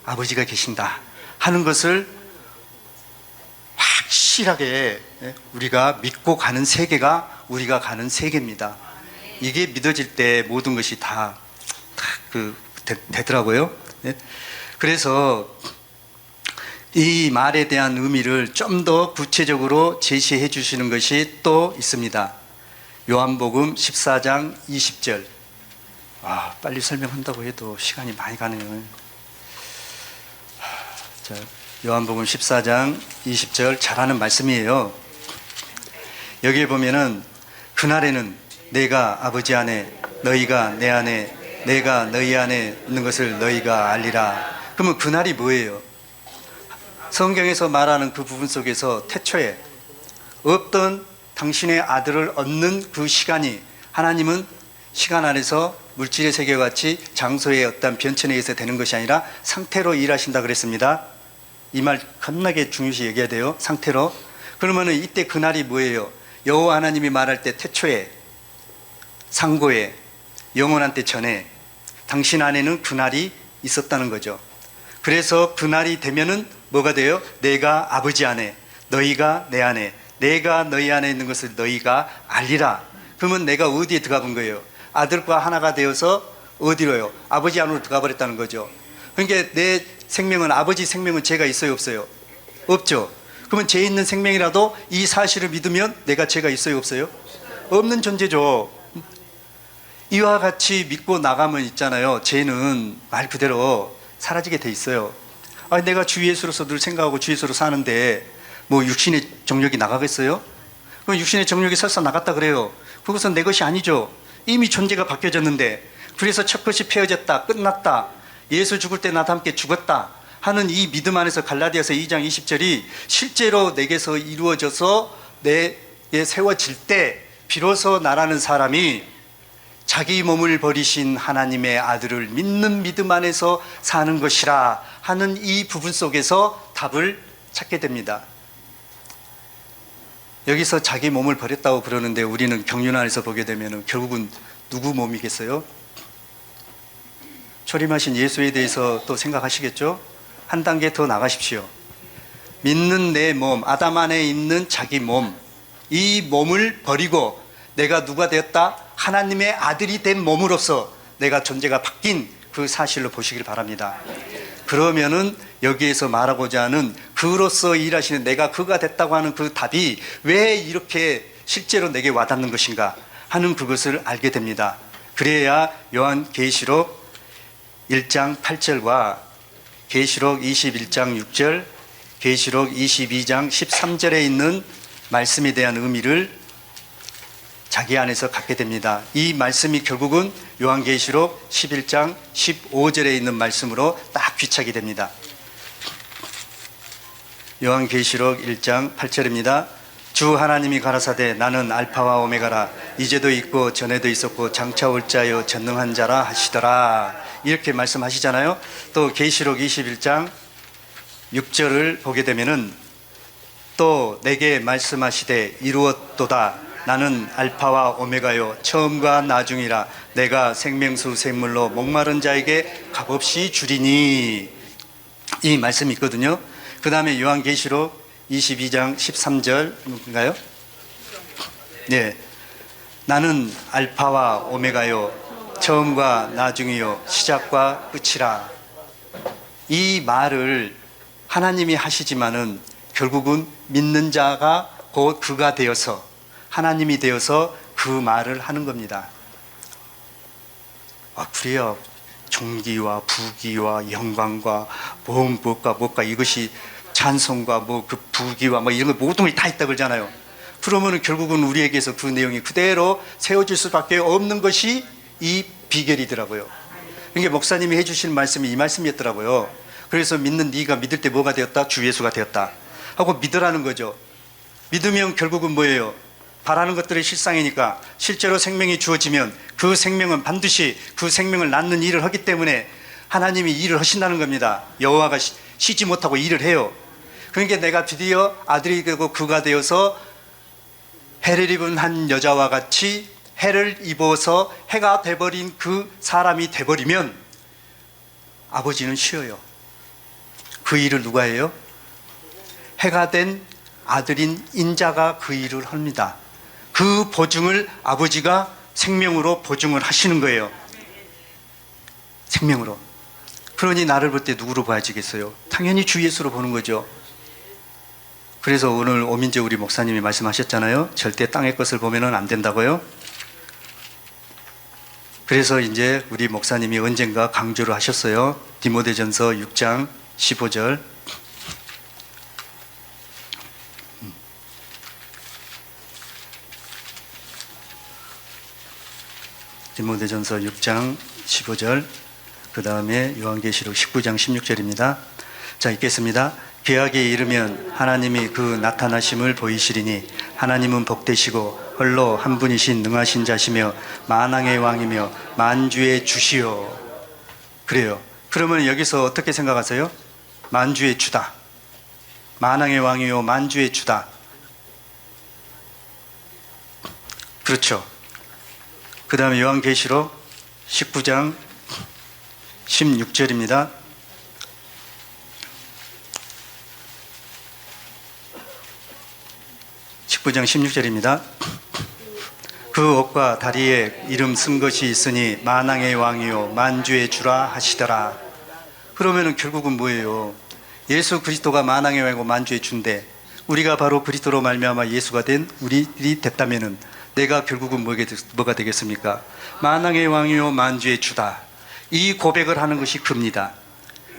아버지가 계신다 하는 것을 확실하게 우리가 믿고 가는 세계가 우리가 가는 세계입니다. 이게 믿어질 때 모든 것이 다 되더라고요. 그래서 이 말에 대한 의미를 좀 더 구체적으로 제시해 주시는 것이 또 있습니다. 요한복음 14장 20절. 빨리 설명한다고 해도 시간이 많이 가네요. 자, 요한복음 14장 20절 잘 아는 말씀이에요. 여기에 보면은 그날에는 내가 아버지 안에 너희가 내 안에 내가 너희 안에 있는 것을 너희가 알리라. 그러면 그날이 뭐예요? 성경에서 말하는 그 부분 속에서 태초에 없던 당신의 아들을 얻는 그 시간이, 하나님은 시간 안에서 물질의 세계와 같이 장소의 어떤 변천에 의해서 되는 것이 아니라 상태로 일하신다 그랬습니다. 이 말 겁나게 중요시 얘기해야 돼요. 상태로. 그러면은 이때 그날이 뭐예요? 여호와 하나님이 말할 때 태초에, 상고에, 영원한 때 전에 당신 안에는 그날이 있었다는 거죠. 그래서 그날이 되면은 뭐가 돼요? 내가 아버지 안에, 너희가 내 안에, 내가 너희 안에 있는 것을 너희가 알리라. 그러면 내가 어디에 들어가 본 거예요? 아들과 하나가 되어서 어디로요? 아버지 안으로 들어가 버렸다는 거죠. 그러니까 내 생명은, 아버지 생명은 죄가 있어요, 없어요? 없죠. 그러면 죄 있는 생명이라도 이 사실을 믿으면 내가 죄가 있어요, 없어요? 없는 존재죠. 이와 같이 믿고 나가면 있잖아요, 죄는 말 그대로 사라지게 돼 있어요. 내가 주 예수로서 늘 생각하고 주 예수로 사는데 뭐 육신의 정욕이 나가겠어요? 그럼 육신의 정욕이 설사 나갔다 그래요. 그것은 내 것이 아니죠. 이미 존재가 바뀌어졌는데, 그래서 첫 것이 폐허졌다, 끝났다, 예수 죽을 때 나도 함께 죽었다 하는 이 믿음 안에서 갈라디아서 2장 20절이 실제로 내게서 이루어져서 내게 세워질 때 비로소 나라는 사람이 자기 몸을 버리신 하나님의 아들을 믿는 믿음 안에서 사는 것이라 하는 이 부분 속에서 답을 찾게 됩니다. 여기서 자기 몸을 버렸다고 그러는데 우리는 경륜 안에서 보게 되면 결국은 누구 몸이겠어요? 초림하신 예수에 대해서 또 생각하시겠죠? 한 단계 더 나가십시오. 믿는 내 몸, 아담 안에 있는 자기 몸, 이 몸을 버리고 내가 누가 되었다? 하나님의 아들이 된 몸으로서 내가 존재가 바뀐 그 사실로 보시길 바랍니다. 그러면은 여기에서 말하고자 하는 그로서 일하시는 내가 그가 됐다고 하는 그 답이 왜 이렇게 실제로 내게 와닿는 것인가 하는 그것을 알게 됩니다. 그래야 요한계시록 1장 8절과 계시록 21장 6절, 계시록 22장 13절에 있는 말씀에 대한 의미를 자기 안에서 갖게 됩니다. 이 말씀이 결국은 요한계시록 11장 15절에 있는 말씀으로 딱 귀착이 됩니다. 요한계시록 1장 8절입니다. 주 하나님이 가라사대 나는 알파와 오메가라, 이제도 있고 전에도 있었고 장차 올 자여 전능한 자라 하시더라. 이렇게 말씀하시잖아요. 또 계시록 21장 6절을 보게 되면은 또 내게 말씀하시되 이루었도다. 나는 알파와 오메가요 처음과 나중이라. 내가 생명수 샘물로 목마른 자에게 값없이 주리니. 이 말씀이 있거든요. 그 다음에 요한계시록 22장 13절인가요? 네. 나는 알파와 오메가요 처음과 나중이요 시작과 끝이라. 이 말을 하나님이 하시지만은 결국은 믿는 자가 곧 그가 되어서 하나님이 되어서 그 말을 하는 겁니다. 그래요. 종기와 부귀와 영광과 무엇과 이것이 찬송과 그 부귀와 이런 거 모든 게 다 있다 그러잖아요. 그러면은 결국은 우리에게서 그 내용이 그대로 세워질 수밖에 없는 것이 이 비결이더라고요. 그러니까 목사님이 해주신 말씀이 이 말씀이었더라고요. 그래서 믿는 네가 믿을 때 뭐가 되었다? 주 예수가 되었다 하고 믿으라는 거죠. 믿으면 결국은 뭐예요? 바라는 것들의 실상이니까 실제로 생명이 주어지면 그 생명은 반드시 그 생명을 낳는 일을 하기 때문에 하나님이 일을 하신다는 겁니다. 여호와가 쉬지 못하고 일을 해요. 그러니까 내가 드디어 아들이 되고 그가 되어서 해를 입은 한 여자와 같이 해를 입어서 해가 돼버린 그 사람이 돼버리면 아버지는 쉬어요. 그 일을 누가 해요? 해가 된 아들인 인자가 그 일을 합니다. 그 보증을 아버지가 생명으로 보증을 하시는 거예요. 생명으로. 그러니 나를 볼 때 누구로 봐야지겠어요? 당연히 주 예수로 보는 거죠. 그래서 오늘 오민재 우리 목사님이 말씀하셨잖아요. 절대 땅의 것을 보면은 안 된다고요. 그래서 이제 우리 목사님이 언젠가 강조를 하셨어요. 디모데전서 6장 15절. 디모데전서 6장 15절, 그 다음에 요한계시록 19장 16절입니다. 자, 읽겠습니다. 귀하게 이르면 하나님이 그 나타나심을 보이시리니 하나님은 복되시고 홀로 한 분이신 능하신 자시며 만왕의 왕이며 만주의 주시요. 그래요. 그러면 여기서 어떻게 생각하세요? 만주의 주다. 만왕의 왕이요 만주의 주다. 그렇죠. 그 다음에 요한계시록 19장 16절입니다. (19장 16절입니다) 그 옷과 다리에 이름 쓴 것이 있으니 만왕의 왕이요 만주의 주라 하시더라. 그러면은 결국은 뭐예요? 예수 그리스도가 만왕의 왕이고 만주의 주인데 우리가 바로 그리스도로 말미암아 예수가 된 우리들이 됐다면은 내가 결국은 뭐가 되겠습니까? 만왕의 왕이요 만주의 주다. 이 고백을 하는 것이 그입니다.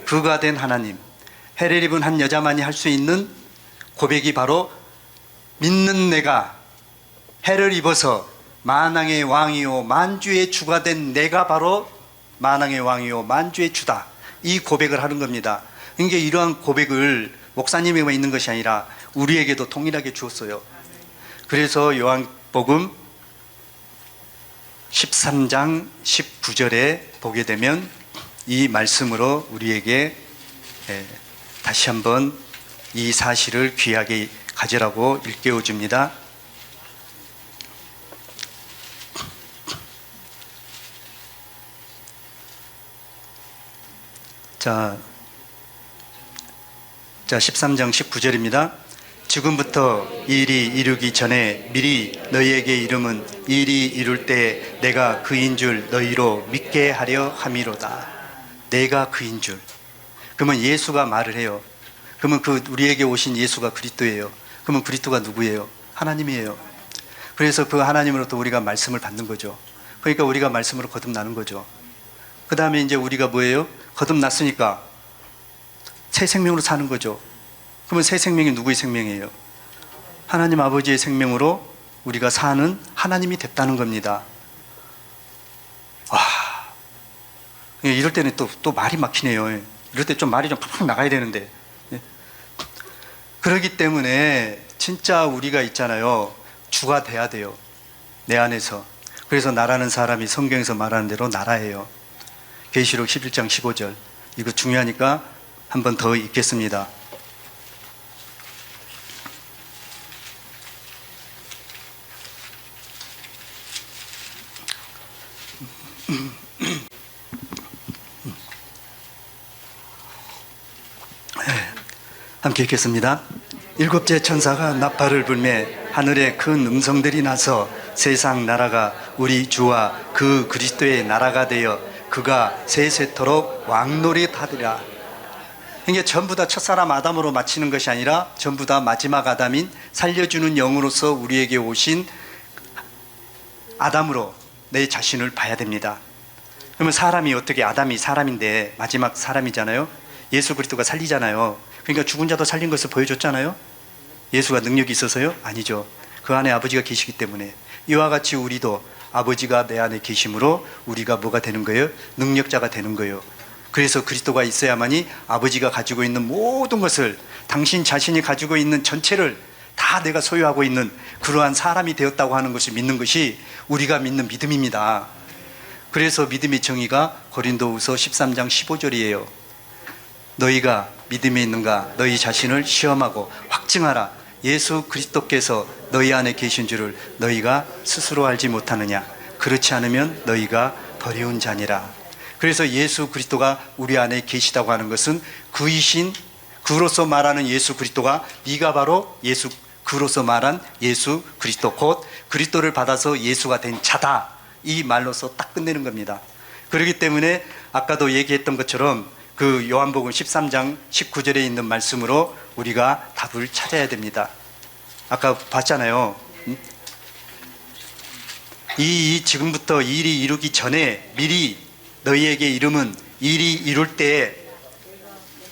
그가 된 하나님, 해를 입은 한 여자만이 할 수 있는 고백이 바로 믿는 내가 해를 입어서 만왕의 왕이요 만주의 주가 된 내가 바로 만왕의 왕이요 만주의 주다. 이 고백을 하는 겁니다. 그러니까 이러한 고백을 목사님에게만 있는 것이 아니라 우리에게도 동일하게 주었어요. 그래서 요한복음 13장 19절에 보게 되면 이 말씀으로 우리에게 다시 한번 이 사실을 귀하게 가지라고 일깨워 줍니다. 자 13장 19절입니다. 지금부터 일이 이루기 전에 미리 너희에게 이름은 일이 이룰 때 내가 그인 줄 너희로 믿게 하려 함이로다. 내가 그인 줄. 그러면 예수가 말을 해요. 그러면 우리에게 오신 예수가 그리스도예요. 그러면 그리스도가 누구예요? 하나님이에요. 그래서 그 하나님으로부터 우리가 말씀을 받는 거죠. 그러니까 우리가 말씀으로 거듭나는 거죠. 그 다음에 이제 우리가 뭐예요? 거듭났으니까 새 생명으로 사는 거죠. 그러면 새 생명이 누구의 생명이에요? 하나님 아버지의 생명으로 우리가 사는 하나님이 됐다는 겁니다. 와, 이럴 때는 또 말이 막히네요. 이럴 때 좀 말이 좀 팍팍 나가야 되는데. 그렇기 때문에 진짜 우리가 있잖아요. 주가 돼야 돼요. 내 안에서. 그래서 나라는 사람이 성경에서 말하는 대로 나라예요. 계시록 11장 15절. 이거 중요하니까 한 번 더 읽겠습니다. 함께 읽겠습니다. 일곱째 천사가 나팔을 불매 하늘에 큰 음성들이 나서 세상 나라가 우리 주와 그 그리스도의 나라가 되어 그가 세세토록 왕노릇하리라. 이게 전부 다 첫사람 아담으로 마치는 것이 아니라 전부 다 마지막 아담인 살려주는 영으로서 우리에게 오신 아담으로 내 자신을 봐야 됩니다. 그러면 사람이 어떻게, 아담이 사람인데 마지막 사람이잖아요. 예수 그리스도가 살리잖아요. 그러니까 죽은 자도 살린 것을 보여줬잖아요. 예수가 능력이 있어서요? 아니죠. 그 안에 아버지가 계시기 때문에. 이와 같이 우리도 아버지가 내 안에 계심으로 우리가 뭐가 되는 거예요? 능력자가 되는 거예요. 그래서 그리스도가 있어야만이 아버지가 가지고 있는 모든 것을, 당신 자신이 가지고 있는 전체를 다 내가 소유하고 있는 그러한 사람이 되었다고 하는 것을 믿는 것이 우리가 믿는 믿음입니다. 그래서 믿음의 정의가 고린도후서 13장 15절이에요. 너희가 믿음에 있는가 너희 자신을 시험하고 확증하라. 예수 그리스도께서 너희 안에 계신 줄을 너희가 스스로 알지 못하느냐. 그렇지 않으면 너희가 버리운 자니라. 그래서 예수 그리스도가 우리 안에 계시다고 하는 것은 그이신, 그로서 말하는 예수 그리스도가 네가 바로 예수, 그로서 말한 예수 그리스도, 곧 그리스도를 받아서 예수가 된 자다. 이 말로서 딱 끝내는 겁니다. 그렇기 때문에 아까도 얘기했던 것처럼 그 요한복음 13장 19절에 있는 말씀으로 우리가 답을 찾아야 됩니다. 아까 봤잖아요. 지금부터 일이 이루기 전에 미리 너희에게 이름은 일이 이룰 때에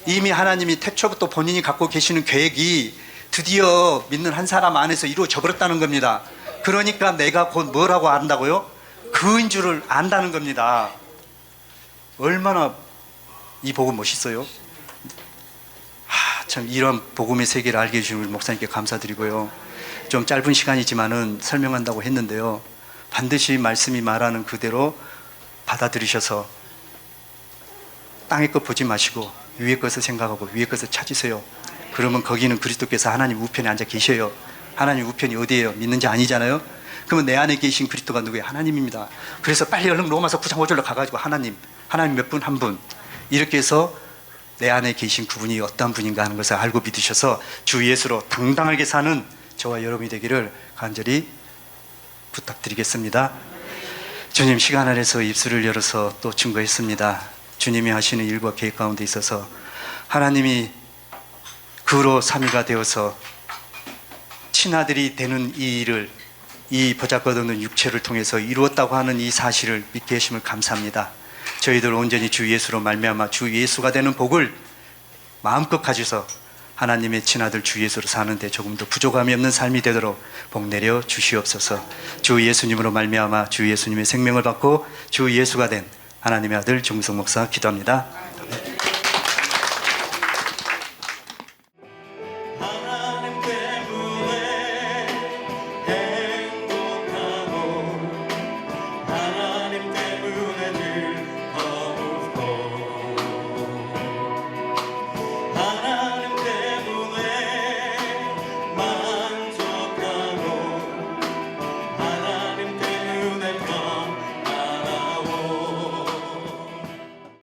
이미 하나님이 태초부터 본인이 갖고 계시는 계획이 드디어 믿는 한 사람 안에서 이루어져 버렸다는 겁니다. 그러니까 내가 곧 뭐라고 한다고요? 그인 줄을 안다는 겁니다. 얼마나 이 복음 멋있어요. 참 이런 복음의 세계를 알게 해주신 우리 목사님께 감사드리고요. 좀 짧은 시간이지만은 설명한다고 했는데요. 반드시 말씀이 말하는 그대로 받아들이셔서 땅의 것 보지 마시고 위의 것을 생각하고 위의 것을 찾으세요. 그러면 거기는 그리스도께서 하나님 우편에 앉아 계셔요. 하나님 우편이 어디예요? 믿는지 아니잖아요. 그러면 내 안에 계신 그리스도가 누구예요? 하나님입니다. 그래서 빨리 얼른 로마서 9장 5절로 가가지고 하나님 몇 분 한 분 이렇게 해서 내 안에 계신 그분이 어떤 분인가 하는 것을 알고 믿으셔서 주 예수로 당당하게 사는 저와 여러분이 되기를 간절히 부탁드리겠습니다. 주님, 시간 안에서 입술을 열어서 또 증거했습니다. 주님이 하시는 일과 계획 가운데 있어서 하나님이 그로 삼위가 되어서 친아들이 되는 이 일을 이 보잘것없는 육체를 통해서 이루었다고 하는 이 사실을 믿게 하심을 감사합니다. 저희들 온전히 주 예수로 말미암아 주 예수가 되는 복을 마음껏 가지서 하나님의 친아들 주 예수로 사는데 조금 더 부족함이 없는 삶이 되도록 복 내려 주시옵소서. 주 예수님으로 말미암아 주 예수님의 생명을 받고 주 예수가 된 하나님의 아들 정성 목사 기도합니다.